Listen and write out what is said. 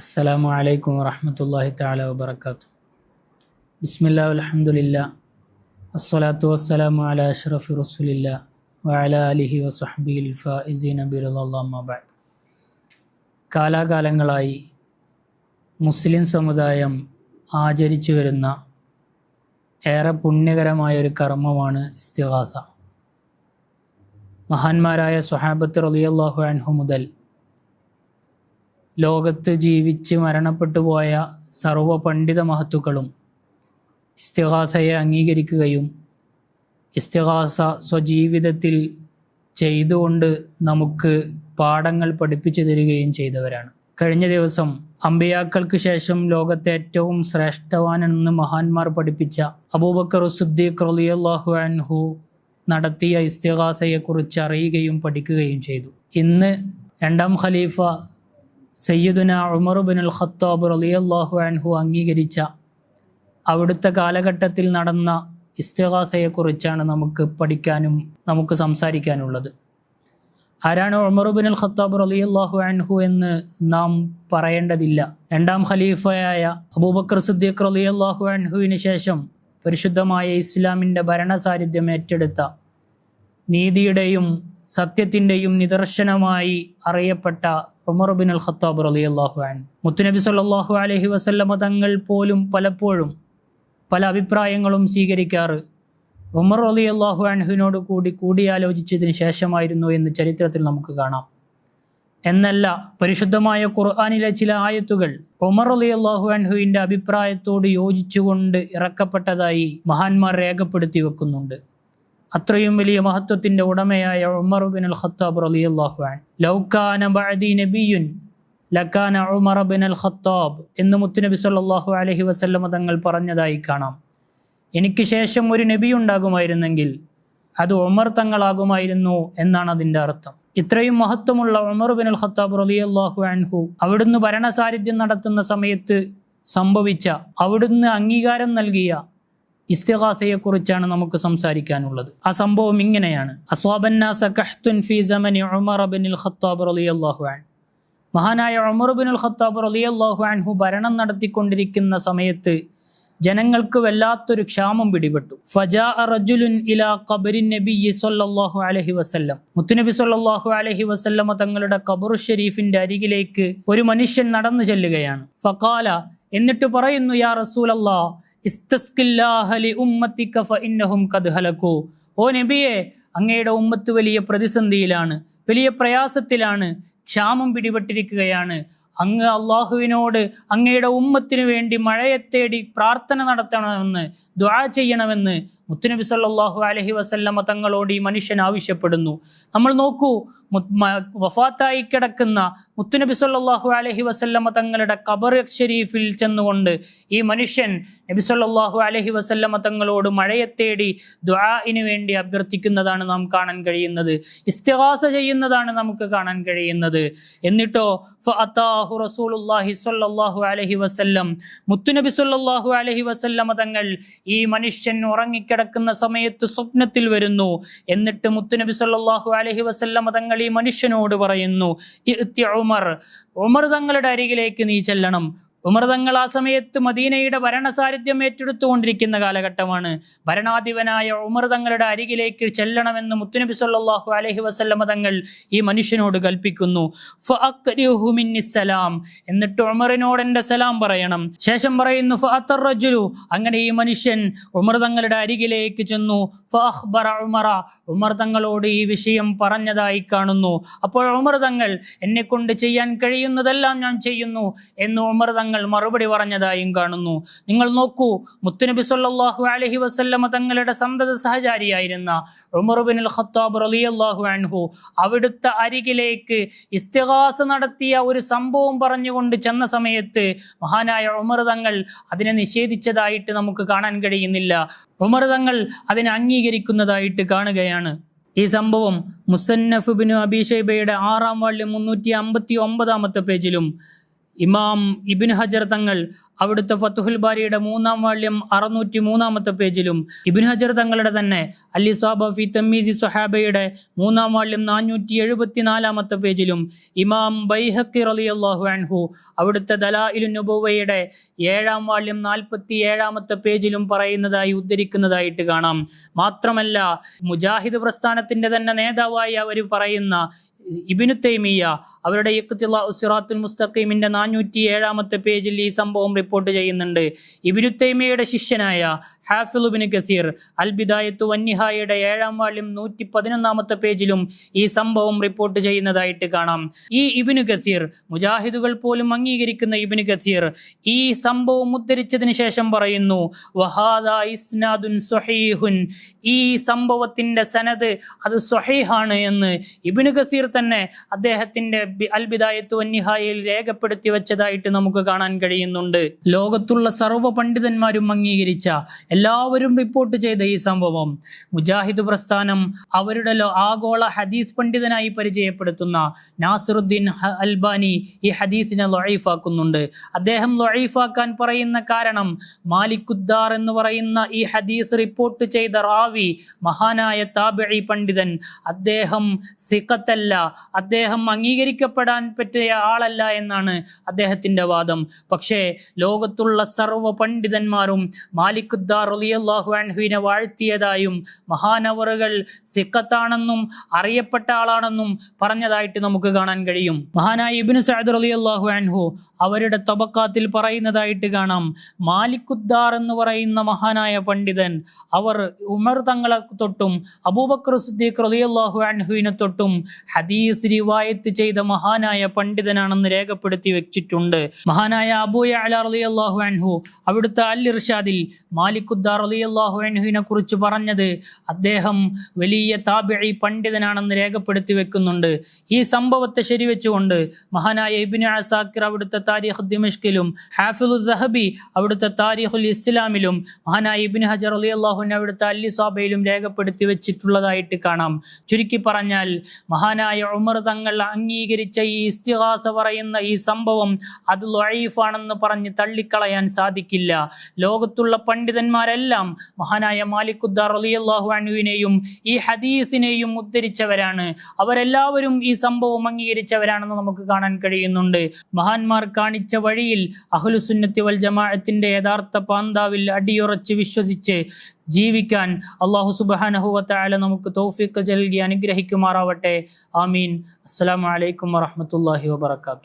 അസ്സലാമു അലൈക്കും വറഹ്മത്തുള്ളാഹി തആല വബറകാതുഹു. ബിസ്മില്ലാഹി വൽഹംദുലില്ലാഹ് വസ്സലാത്തു വസ്സലാമു അലാ അഷ്റഫി റസൂലില്ലാഹ് വഅലാ ആലിഹി വസഹ്ബിഹിൽ ഫായിസീന ബിറിളല്ലാഹി അമ്മാ ബഅദ്. കാലാകാലങ്ങളായി മുസ്ലിം സമുദായം ആചരിച്ചു വരുന്ന ഏറെ പുണ്യകരമായ ഒരു കർമ്മമാണ് ഇസ്തിഗാസ. മഹാന്മാരായ സ്വഹാബത്ത് റളിയല്ലാഹു അൻഹു മുതൽ ലോകത്ത് ജീവിച്ച് മരണപ്പെട്ടു പോയ സർവ്വ പണ്ഡിത മഹത്തുക്കളും ഇസ്തിഗാസയെ അംഗീകരിക്കുകയും ഇസ്തിഗാസ സ്വജീവിതത്തിൽ ചെയ്തുകൊണ്ട് നമുക്ക് പാഠങ്ങൾ പഠിപ്പിച്ചു തരികയും ചെയ്തവരാണ്. കഴിഞ്ഞ ദിവസം അമ്പിയാക്കൾക്ക് ശേഷം ലോകത്തെ ഏറ്റവും ശ്രേഷ്ഠവാനെന്ന് മഹാന്മാർ പഠിപ്പിച്ച അബൂബക്കർ സിദ്ദീഖ് റളിയല്ലാഹു അൻഹു നടത്തിയ ഇസ്തിഗാസയെക്കുറിച്ച് അറിയുകയും പഠിക്കുകയും ചെയ്തു. ഇന്ന് രണ്ടാം ഖലീഫ സയ്യിദുന ഉമർ ഇബ്നുൽ ഖത്താബ് റളിയല്ലാഹു അൻഹു അംഗീകരിച്ച അവിടുത്തെ കാലഘട്ടത്തിൽ നടന്ന ഇസ്തിഗാസയെക്കുറിച്ചാണ് നമുക്ക് പഠിക്കാനും നമുക്ക് സംസാരിക്കാനുള്ളത്. ആരാണ് ഉമർ ഇബ്നുൽ ഖത്താബ് റളിയല്ലാഹു അൻഹു എന്ന് നാം പറയേണ്ടതില്ല. രണ്ടാം ഖലീഫയായ അബൂബക്കർ സിദ്ദീഖ് റളിയല്ലാഹു അൻഹുവിന് ശേഷം പരിശുദ്ധമായ ഇസ്ലാമിൻ്റെ ഭരണസാരഥ്യം ഏറ്റെടുത്ത നീതിയുടെയും സത്യത്തിൻ്റെയും നിദർശനമായി അറിയപ്പെട്ട ഉമർ ഇബ്നുൽ ഖത്താബ് റളിയല്ലാഹു അൻഹു. മുത്തുനബി സല്ലല്ലാഹു അലൈഹി വസല്ലമ തങ്ങൾ പോലും പലപ്പോഴും പല അഭിപ്രായങ്ങളും സ്വീകരിക്കാറ് ഉമർ റളിയല്ലാഹു അൻഹുവിനോട് കൂടിയാലോചിച്ചതിന് ശേഷമായിരുന്നു എന്ന് ചരിത്രത്തിൽ നമുക്ക് കാണാം. എന്നല്ല, പരിശുദ്ധമായ ഖുർആനിലെ ചില ആയത്തുകൾ ഉമർ റളിയല്ലാഹു അൻഹുവിൻ്റെ അഭിപ്രായത്തോട് യോജിച്ചുകൊണ്ട് ഇറക്കപ്പെട്ടതായി മഹാന്മാർ രേഖപ്പെടുത്തി വെക്കുന്നുണ്ട്. അത്രയും വലിയ മഹത്വത്തിൻ്റെ ഉടമയായ ഉമർ ഇബ്നുൽ ഖത്താബ് റളിയല്ലാഹു അൻഹു, ലൗ കാന ബഅദി നബിയ്യുൻ ലകാന ഉമർ ഇബ്നുൽ ഖത്താബ് എന്ന് മുത്തുനബി സല്ലല്ലാഹു അലൈഹി വസല്ലമ തങ്ങൾ പറഞ്ഞതായി കാണാം. എനിക്ക് ശേഷം ഒരു നബി ഉണ്ടാകുമായിരുന്നെങ്കിൽ അത് ഉമർ തങ്ങളാകുമായിരുന്നു എന്നാണ് അതിൻ്റെ അർത്ഥം. ഇത്രയും മഹത്വമുള്ള ഉമർ ഇബ്നുൽ ഖത്താബ് റളിയല്ലാഹു അൻഹു അവിടുന്ന് ഭരണസാരഥ്യം നടത്തുന്ന സമയത്ത് സംഭവിച്ച, അവിടുന്ന് അംഗീകാരം നൽകിയ ഇസ്തിഗാസയെക്കുറിച്ചാണ് നമുക്ക് സംസാരിക്കാനുള്ളത്. ആ സംഭവം ഇങ്ങനെയാണ്. അസ്വാബന്നാസ കഹ്തുൻ ഫീ സമനി ഉമർ ഇബ്നുൽ ഖത്താബ് റളിയല്ലാഹു അൻഹു. മഹാനായ ഉമർ ഇബ്നുൽ ഖത്താബ് റളിയല്ലാഹു അൻഹു ഭരണം നടത്തിക്കൊണ്ടിരിക്കുന്ന സമയത്ത് ജനങ്ങൾക്ക് വല്ലാത്തൊരു ക്ഷാമം പിടിപെട്ടു. ഫജാഅ റജുലുൻ ഇലാ ഖബറിൻ നബിയ്യി സ്വല്ലല്ലാഹു അലൈഹി വസല്ലം. മുത്തുനബി സ്വല്ലല്ലാഹു അലൈഹി വസല്ലമ തങ്ങളുടെ ഖബറു ഷരീഫിന്റെ അരികിലേക്ക് ഒരു മനുഷ്യൻ നടന്നു ചെല്ലുകയാണ്. ഫഖാല, എന്നിട്ട് പറയുന്നു, യാ റസൂലല്ലാഹ് ഇസ്തസ്ഖില്ലാഹ ലി ഉമ്മത്തിക ഫഇന്നഹും ഖദ് ഹലകൂ. ഓ നബിയെ, അങ്ങയുടെ ഉമ്മത്ത് വലിയ പ്രതിസന്ധിയിലാണ്, വലിയ പ്രയാസത്തിലാണ്, ക്ഷാമം പിടിപെട്ടിരിക്കുകയാണ്. അങ്ങ് അള്ളാഹുവിനോട് അങ്ങയുടെ ഉമ്മത്തിനു വേണ്ടി മഴയെ തേടി പ്രാർത്ഥന നടത്തണമെന്ന്, ദുആ ചെയ്യണമെന്ന് മുത്തുനബി സല്ലല്ലാഹു അലൈഹി വസല്ലമ തങ്ങളോട് ഈ മനുഷ്യൻ ആവശ്യപ്പെടുന്നു. നമ്മൾ നോക്കൂ, വഫാത്തായി കിടക്കുന്ന മുത്തുനബി സല്ലല്ലാഹു അലൈഹി വസല്ലമ തങ്ങളുടെ ഖബർ ഷരീഫിൽ ചെന്നുകൊണ്ട് ഈ മനുഷ്യൻ നബി സല്ലല്ലാഹു അലൈഹി വസല്ലമ തങ്ങളോട് മഴയെ തേടി ദുആഇന് വേണ്ടി അഭ്യർത്ഥിക്കുന്നതാണ് നാം കാണാൻ കഴിയുന്നത്. ഇസ്തിഗാസ ചെയ്യുന്നതാണ് നമുക്ക് കാണാൻ കഴിയുന്നത്. എന്നിട്ടോ ഫഅതാഹു റസൂലുള്ളാഹി സ്വല്ലല്ലാഹു അലൈഹി വസല്ലം, മുത്തുനബി സല്ലല്ലാഹു അലൈഹി വസല്ലമ തങ്ങൾ ഈ മനുഷ്യൻ ഉറങ്ങിക്കിടക്കുന്ന സമയത്ത് സ്വപ്നത്തിൽ വരുന്നു. എന്നിട്ട് മുത്തുനബി സല്ലല്ലാഹു അലൈഹി വസല്ലമ തങ്ങൾ ഈ മനുഷ്യനോട് പറയുന്നു, ഇഅ്തി ഉമർ, ഉമർ തങ്ങളുടെ അരികിലേക്ക് നീ ചെല്ലണം. ഉമർ തങ്ങൾ ആ സമയത്ത് മദീനയുടെ ഭരണസാരഥ്യം ഏറ്റെടുത്തുകൊണ്ടിരിക്കുന്ന കാലഘട്ടമാണ്. ഭരണാധിപനായ ഉമർ തങ്ങളുടെ അരികിലേക്ക് ചെല്ലണമെന്ന് മുത്തുനബി സല്ലല്ലാഹു അലൈഹി വസല്ലമ തങ്ങൾ ഈ മനുഷ്യനോട് കൽപ്പിക്കുന്നു. ഫഅക്രിഹു മിന്നി സലാം, എന്നിട്ട് ഉമറിനോട് എൻ്റെ സലാം പറയണം. ശേഷം പറയുന്നു ഫഅതർ റജുലു, അങ്ങനെ ഈ മനുഷ്യൻ ഉമർ തങ്ങളുടെ അരികിലേക്ക് ചെന്നു. ഫഅഖ്ബറ ഉമറ, ഉമർ തങ്ങളോട് ഈ വിഷയം പറഞ്ഞതായി കാണുന്നു. അപ്പോൾ ഉമർ തങ്ങൾ, എന്നെ കൊണ്ട് ചെയ്യാൻ കഴിയുന്നതെല്ലാം ഞാൻ ചെയ്യുന്നു എന്ന് ഉമർ തങ്ങൾ മറുപടി പറഞ്ഞതായും കാണുന്നു. നിങ്ങൾ നോക്കൂ, മുത്തുനബി സല്ലല്ലാഹു അലൈഹി വസല്ലമ തങ്ങളുടെ സന്തത സഹചാരിയായിരുന്ന ഉമർ ഇബ്നുൽ ഖത്താബ് റളിയല്ലാഹു അൻഹു അവിടുത്തെ അരികിലേക്ക് ഇസ്തിഗാസ നടത്തിയ ഒരു സംഭവം പറഞ്ഞുകൊണ്ട് ചെന്ന സമയത്ത് മഹാനായ ഉമർ തങ്ങൾ അതിനെ നിഷേധിച്ചതായിട്ട് നമുക്ക് കാണാൻ കഴിയുന്നില്ല. ഉമർ തങ്ങൾ അതിനെ അംഗീകരിക്കുന്നതായിട്ട് കാണുകയാണ്. ഈ സംഭവം മുസന്നഫ് ഇബ്നു അബീ ശൈബയുടെ 6-ാം വാള്യം 359-ാമത്തെ പേജിലും ഇമാം ഇബ്നു ഹജർ തങ്ങൾ അവിടുത്തെ ഫത്തുഹുൽ ബാരിയുടെ 3-ാം വാള്യം 603-ാമത്തെ പേജിലും ഇബ്നു ഹജർ തങ്ങളുടെ തന്നെ അൽ ഇസാബ ഫി തമീസി സ്വഹാബയുടെ 3-ാം വാള്യം 474-ാമത്തെ പേജിലും ഇമാം ബൈഹഖി റളിയല്ലാഹു അൻഹു അവിടുത്തെ ദലായിലുൻ നുബുവ്വയുടെ 7-ാം വാള്യം 47-ാമത്തെ പേജിലും പറയുന്നതായി ഉദ്ധരിക്കുന്നതായിട്ട് കാണാം. മാത്രമല്ല മുജാഹിദ് പ്രസ്ഥാനത്തിന്റെ തന്നെ നേതാവായി അവർ പറയുന്ന ഇബ്നു തൈമിയ്യ അവരുടെ ഇഖ്തിലാഉ സിറാത്തുൽ മുസ്തഖീമിന്റെ 407-ാമത്തെ പേജിൽ ഈ സംഭവം റിപ്പോർട്ട് ചെയ്യുന്നുണ്ട്. ഇബ്നു തൈമിയ്യയുടെ ശിഷ്യനായ ഹാഫിള് ഇബ്നു കസീർ അൽ ബിദായത്തു വന്നിഹായയുടെ 7-ാം വാള്യം 111-ാമത്തെ പേജിലും ഈ സംഭവം റിപ്പോർട്ട് ചെയ്യുന്നതായിട്ട് കാണാം. ഈ ഇബ്നു കസീർ, മുജാഹിദുകൾ പോലും അംഗീകരിക്കുന്ന ഇബ്നു കസീർ, ഈ സംഭവം ഉദ്ധരിച്ചതിന് ശേഷം പറയുന്നു, വഹാദാ ഇസ്നാദുൻ സ്വഹീഹുൻ, ഈ സംഭവത്തിന്റെ സനദ് അത് സ്വഹീഹാണ് എന്ന് ഇബ്നു കസീർ തന്നെ അദ്ദേഹത്തിന്റെ അൽ ബിദായത്തു വന്നിഹായയിൽ രേഖപ്പെടുത്തി വെച്ചതായിട്ട് നമുക്ക് കാണാൻ കഴിയുന്നുണ്ട്. ലോകത്തുള്ള സർവ്വ പണ്ഡിതന്മാരും അംഗീകരിച്ച, എല്ലാവരും റിപ്പോർട്ട് ചെയ്ത ഈ സംഭവം മുജാഹിദ് പ്രസ്ഥാനം അവരുടെ ആഗോള ഹദീസ് പണ്ഡിതനായി പരിചയപ്പെടുത്തുന്ന നാസിറുദ്ദീൻ അൽബാനി ഈ ഹദീസിനെ ലൊഈഫാക്കുന്നുണ്ട്. അദ്ദേഹം ലൊഈഫാക്കാൻ പറയുന്ന കാരണം മാലിക്കുദ്ദാർ എന്ന് പറയുന്ന ഈ ഹദീസ് റിപ്പോർട്ട് ചെയ്ത റാവി മഹാനായ താബിഈ പണ്ഡിതൻ, അദ്ദേഹം സിഖത്തല്ല, അദ്ദേഹം അംഗീകരിക്കപ്പെടാൻ പറ്റിയ ആളല്ല എന്നാണ് അദ്ദേഹത്തിന്റെ വാദം. പക്ഷേ ലോകത്തുള്ള സർവ്വ പണ്ഡിതന്മാരും മാലിക്കുദ്ദാർ റളിയല്ലാഹു അൻഹുവിനെ വാഴ്ത്തിയതായും മഹാനവറുകൾ സിഖത്താണെന്നും അറിയപ്പെട്ട ആളാണെന്നും പറഞ്ഞതായിട്ട് നമുക്ക് കാണാൻ കഴിയും. മഹാനായ ഇബ്നു സഅദ് റളിയല്ലാഹു അൻഹു അവരുടെ തബക്കാത്തിൽ പറയുന്നതായിട്ട് കാണാം, മാലിക്കുദ്ദാർ എന്ന് പറയുന്ന മഹാനായ പണ്ഡിതൻ അവർ ഉമർ തങ്ങളെ തൊട്ടും അബൂബക്കർ സിദ്ദീഖ് റളിയല്ലാഹു അൻഹുവിനെ തൊട്ടും ഹദീസ് റിവായത്ത് ചെയ്ത മഹാനായ പണ്ഡിതനാണെന്ന് രേഖപ്പെടുത്തി വെച്ചിട്ടുണ്ട്. മഹാനായ അബൂ യഅല റളിയല്ലാഹു അൻഹു അവിടുത്തെ അൽ ഇർഷാദിൽ മാലിക്കുദ്ദാർ റളിയല്ലാഹു അൻഹുവിനെ കുറിച്ച് പറഞ്ഞത് അദ്ദേഹം വലിയ താബിഈ പണ്ഡിതനാണെന്ന് രേഖപ്പെടുത്തി വെക്കുന്നുണ്ട്. ഈ സംഭവത്തെ ശരിവെച്ചുകൊണ്ട് മഹാനായ ഇബ്നു അസാക്കിർ അവിടുത്തെ താരീഖ് ദിമഷ്കിലും ഹാഫിളു ദഹബി അവിടുത്തെ താരീഖുൽ ഇസ്ലാമിലും മഹാനായ ഇബ്നു ഹജർ റളിയല്ലാഹു അൻഹു അവിടുത്തെ അൽ ഇസാബയിലും രേഖപ്പെടുത്തി വെച്ചിട്ടുള്ളതായിട്ട് കാണാം. ചുരുക്കി പറഞ്ഞാൽ മഹാനായ ഉമർ തങ്ങൾ അംഗീകരിച്ച ഈ ഇസ്തിഗാസ പറയുന്ന ഈ സംഭവം അത് ലൊഈഫാണെന്ന് പറഞ്ഞ് തള്ളിക്കളയാൻ സാധിക്കില്ല. ലോകത്തുള്ള പണ്ഡിതന്മാരെല്ലാം മഹാനായ മാലിക്കുദ്ദാർ റളിയല്ലാഹു അൻഹുവിനെയും ഈ ഹദീസിനെയും ഉദ്ധരിച്ചവരാണ്. അവരെല്ലാവരും ഈ സംഭവം അംഗീകരിച്ചവരാണെന്ന് നമുക്ക് കാണാൻ കഴിയുന്നുണ്ട്. മഹാന്മാർ കാണിച്ച വഴിയിൽ അഹ്ലുസുന്നത്തി വൽ ജമാഅത്തിന്റെ യഥാർത്ഥ പാന്താവിൽ അടിയുറച്ച് വിശ്വസിച്ച് ജീവിക്കാൻ അല്ലാഹു സുബ്ഹാനഹു വ തആല നമുക്ക് തൗഫീഖ് നൽകി അനുഗ്രഹിക്കുമാറാവട്ടെ. ആമീൻ. അസ്സലാമു അലൈക്കും വറഹ്മത്തുള്ളാഹി വബറകാതുഹു.